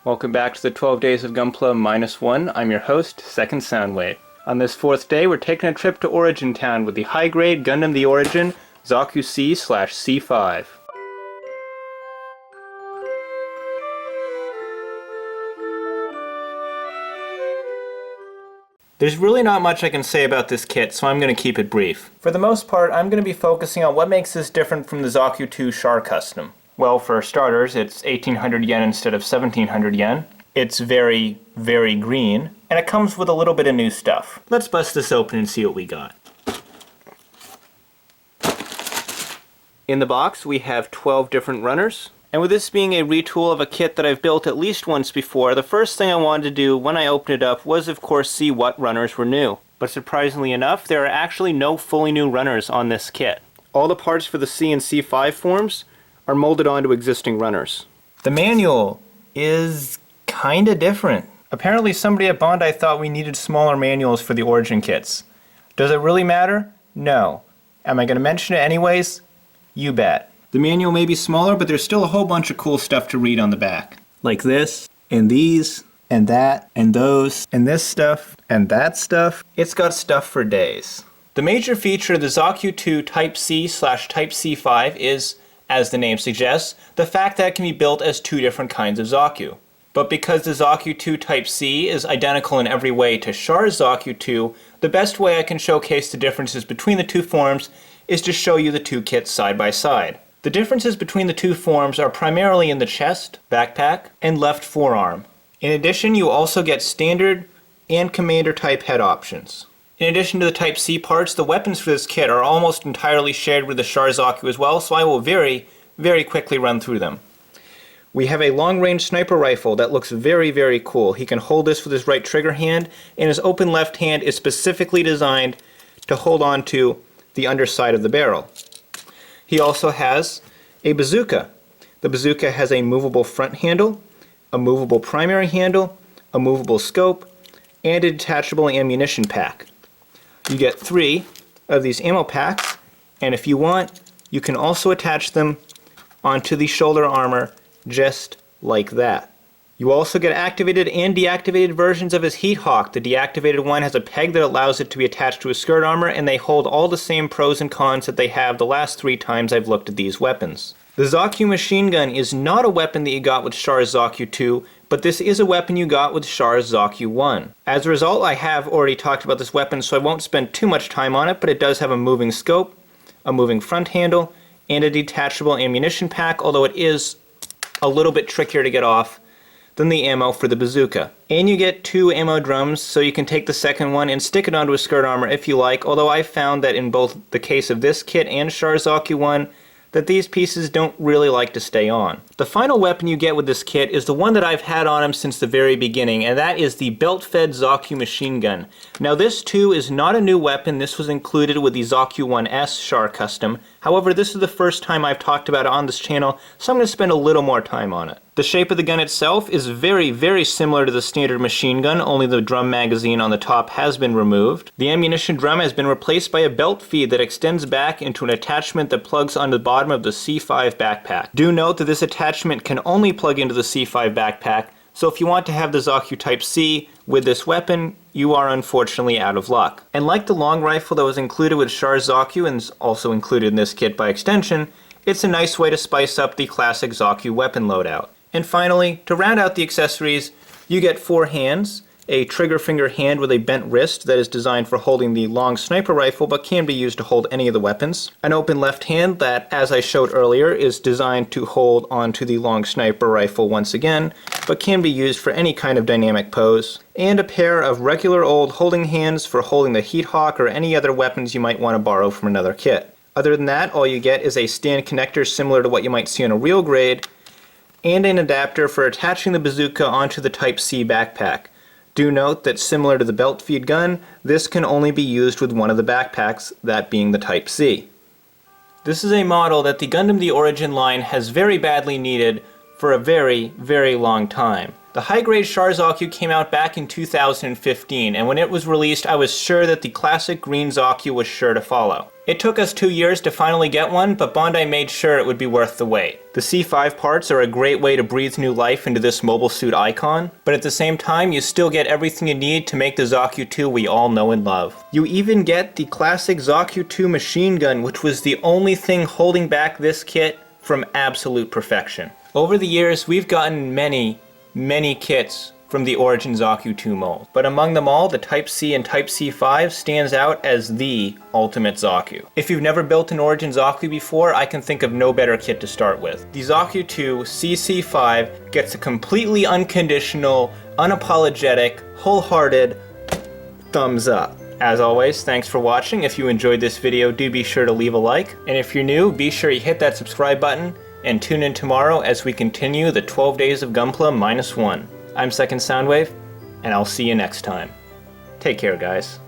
Welcome back to the 12 Days of Gunpla -1. I'm your host, Second Soundwave. On this fourth day, we're taking a trip to Origin Town with the high-grade Gundam the Origin, Zaku C/C5. There's really not much I can say about this kit, so I'm going to keep it brief. For the most part, I'm going to be focusing on what makes this different from the Zaku 2 Char Custom. Well, for starters, it's 1800 yen instead of 1700 yen. It's very, very green, and it comes with a little bit of new stuff. Let's bust this open and see what we got. In the box, we have 12 different runners. And with this being a retool of a kit that I've built at least once before, the first thing I wanted to do when I opened it up was, of course, see what runners were new. But surprisingly enough, there are actually no fully new runners on this kit. All the parts for the C and C5 forms are molded onto existing runners. The manual is kinda different. Apparently somebody at Bandai thought we needed smaller manuals for the Origin kits. Does it really matter? No. Am I going to mention it anyways? You bet. The manual may be smaller, but there's still a whole bunch of cool stuff to read on the back. Like this, and these, and that, and those, and this stuff, and that stuff. It's got stuff for days. The major feature of the Zaku 2 Type C/Type C5 is, as the name suggests, the fact that it can be built as two different kinds of Zaku. But because the Zaku 2 Type C is identical in every way to Char's Zaku 2, the best way I can showcase the differences between the two forms is to show you the two kits side by side. The differences between the two forms are primarily in the chest, backpack, and left forearm. In addition, you also get standard and commander type head options. In addition to the Type C parts, the weapons for this kit are almost entirely shared with the Char Zaku as well, so I will very, very quickly run through them. We have a long-range sniper rifle that looks very, very cool. He can hold this with his right trigger hand, and his open left hand is specifically designed to hold on to the underside of the barrel. He also has a bazooka. The bazooka has a movable front handle, a movable primary handle, a movable scope, and a detachable ammunition pack. You get 3 of these ammo packs, and if you want, you can also attach them onto the shoulder armor just like that. You also get activated and deactivated versions of his Heat Hawk. The deactivated one has a peg that allows it to be attached to his skirt armor, and they hold all the same pros and cons that they have the last 3 times I've looked at these weapons. The Zaku machine gun is not a weapon that you got with Char's Zaku 2, but this is a weapon you got with Char's Zaku 1. As a result, I have already talked about this weapon, so I won't spend too much time on it, but it does have a moving scope, a moving front handle, and a detachable ammunition pack, although it is a little bit trickier to get off than the ammo for the bazooka. And you get 2 ammo drums, so you can take the second one and stick it onto a skirt armor if you like, although I found that in both the case of this kit and Char's Zaku 1, that these pieces don't really like to stay on. The final weapon you get with this kit is the one that I've had on him since the very beginning, and that is the belt-fed Zaku machine gun. Now this too is not a new weapon. This was included with the Zaku 1S Char Custom. However, this is the first time I've talked about it on this channel, so I'm going to spend a little more time on it. The shape of the gun itself is very, very similar to the standard machine gun, only the drum magazine on the top has been removed. The ammunition drum has been replaced by a belt feed that extends back into an attachment that plugs onto the bottom of the C5 backpack. Do note that this attachment can only plug into the C5 backpack, so if you want to have the Zaku Type C with this weapon, you are unfortunately out of luck. And like the long rifle that was included with Char's Zaku and is also included in this kit by extension, it's a nice way to spice up the classic Zaku weapon loadout. And finally, to round out the accessories, you get 4 hands, a trigger finger hand with a bent wrist that is designed for holding the long sniper rifle but can be used to hold any of the weapons, an open left hand that, as I showed earlier, is designed to hold onto the long sniper rifle once again, but can be used for any kind of dynamic pose, and a pair of regular old holding hands for holding the Heat Hawk or any other weapons you might want to borrow from another kit. Other than that, all you get is a stand connector similar to what you might see on a real grade, and an adapter for attaching the bazooka onto the Type C backpack. Do note that similar to the belt feed gun, this can only be used with one of the backpacks, that being the Type C. This is a model that the Gundam the Origin line has very badly needed for a very, very long time. The high-grade Char Zaku came out back in 2015, and when it was released, I was sure that the classic green Zaku was sure to follow. It took us 2 years to finally get one, but Bandai made sure it would be worth the wait. The C-5 parts are a great way to breathe new life into this mobile suit icon, but at the same time, you still get everything you need to make the Zaku 2 we all know and love. You even get the classic Zaku 2 machine gun, which was the only thing holding back this kit from absolute perfection. Over the years, we've gotten many kits from the Origin Zaku 2 mold, but among them all, the Type C and Type C5 stands out as the ultimate Zaku. If you've never built an Origin Zaku before, I can think of no better kit to start with. The Zaku 2 CC5 gets a completely unconditional, unapologetic, wholehearted thumbs up. As always, thanks for watching. If you enjoyed this video, do be sure to leave a like, and if you're new, be sure you hit that subscribe button and tune in tomorrow as we continue the 12 Days of Gunpla -1. I'm Second Soundwave, and I'll see you next time. Take care, guys.